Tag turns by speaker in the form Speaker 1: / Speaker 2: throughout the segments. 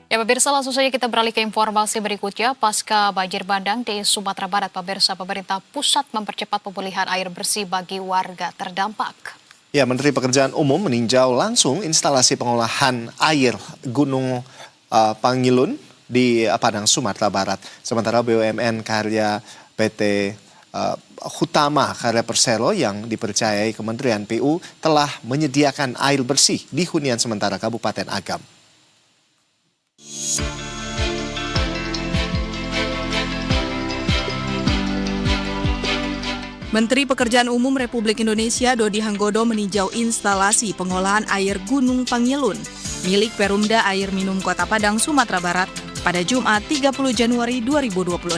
Speaker 1: Ya pemirsa, langsung saja kita beralih ke informasi berikutnya. Pasca banjir bandang di Sumatera Barat, pemerintah pusat mempercepat pemulihan air bersih bagi warga terdampak.
Speaker 2: Ya, Menteri Pekerjaan Umum meninjau langsung instalasi pengolahan air Gunung Pangilun di Padang, Sumatera Barat. Sementara BUMN karya PT Hutama Karya Persero yang dipercayai Kementerian PU telah menyediakan air bersih di hunian sementara Kabupaten Agam.
Speaker 3: Menteri Pekerjaan Umum Republik Indonesia Dodi Hanggodo meninjau instalasi pengolahan air Gunung Pangilun milik Perumda Air Minum Kota Padang, Sumatera Barat pada Jumat 30 Januari 2026.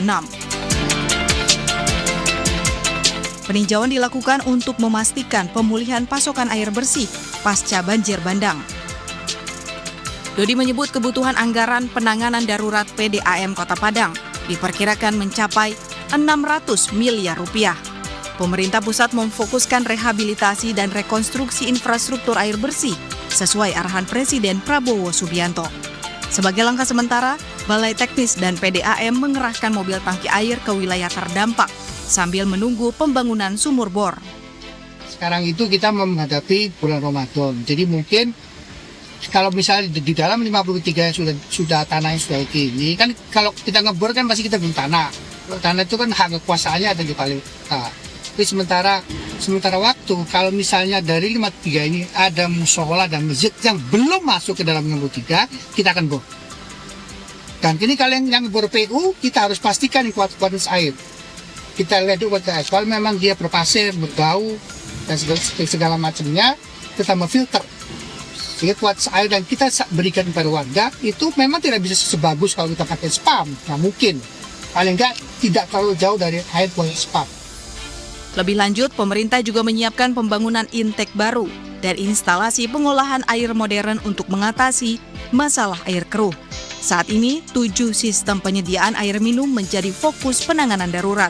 Speaker 3: Peninjauan dilakukan untuk memastikan pemulihan pasokan air bersih pasca banjir bandang. Dodi menyebut kebutuhan anggaran penanganan darurat PDAM Kota Padang diperkirakan mencapai 600 miliar rupiah. Pemerintah pusat memfokuskan rehabilitasi dan rekonstruksi infrastruktur air bersih sesuai arahan Presiden Prabowo Subianto. Sebagai langkah sementara, Balai Teknis dan PDAM mengerahkan mobil tangki air ke wilayah terdampak sambil menunggu pembangunan sumur bor.
Speaker 4: Sekarang itu kita menghadapi bulan Ramadan, jadi mungkin kalau misalnya di dalam 53 sudah tanahnya sudah ini, kan kalau kita ngebor kan pasti kita belum tanah. Tanah itu kan hak kekuasaannya ada di paling. Tapi sementara waktu kalau misalnya dari 53 ini ada musola dan masjid yang belum masuk ke dalam 53, kita akan bor. Dan ini kalau yang bor PU, kita harus pastikan kualitas air. Kita lihat dulu kualitas air. Kalau memang dia berpasir, berbau dan segala macamnya, kita memfilter. Sehingga kualitas air dan kita berikan kepada warga itu memang tidak bisa sebagus kalau kita pakai spam. Nah mungkin, paling enggak tidak terlalu jauh dari air kualitas spam.
Speaker 3: Lebih lanjut, pemerintah juga menyiapkan pembangunan intake baru dan instalasi pengolahan air modern untuk mengatasi masalah air keruh. Saat ini, 7 sistem penyediaan air minum menjadi fokus penanganan darurat.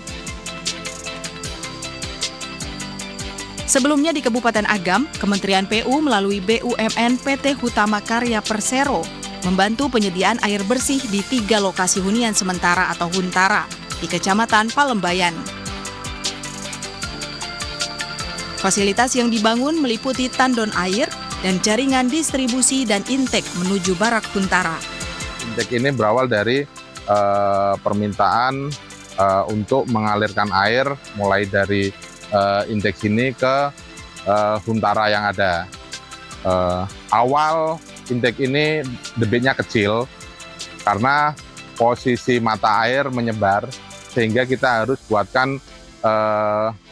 Speaker 3: Sebelumnya di Kabupaten Agam, Kementerian PU melalui BUMN PT Hutama Karya Persero membantu penyediaan air bersih di 3 lokasi hunian sementara atau Huntara di Kecamatan Palembayan. Fasilitas yang dibangun meliputi tandon air dan jaringan distribusi dan intake menuju Barak Huntara.
Speaker 5: Intake ini berawal dari permintaan untuk mengalirkan air mulai dari intake ini ke Huntara yang ada. Awal intake ini debitnya kecil karena posisi mata air menyebar sehingga kita harus buatkan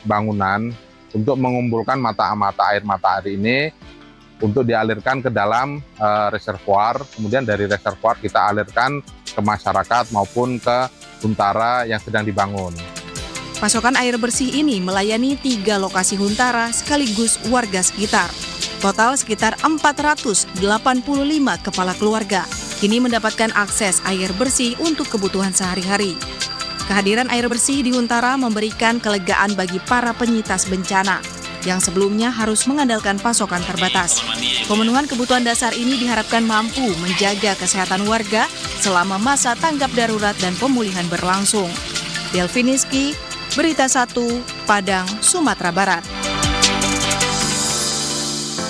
Speaker 5: bangunan untuk mengumpulkan mata air ini untuk dialirkan ke dalam reservoir, kemudian dari reservoir kita alirkan ke masyarakat maupun ke Huntara yang sedang dibangun.
Speaker 3: Pasokan air bersih ini melayani 3 lokasi Huntara sekaligus warga sekitar. Total sekitar 485 kepala keluarga kini mendapatkan akses air bersih untuk kebutuhan sehari-hari. Kehadiran air bersih di Huntara memberikan kelegaan bagi para penyintas bencana yang sebelumnya harus mengandalkan pasokan terbatas. Pemenuhan kebutuhan dasar ini diharapkan mampu menjaga kesehatan warga selama masa tanggap darurat dan pemulihan berlangsung. Delviniski, Berita 1, Padang, Sumatera Barat.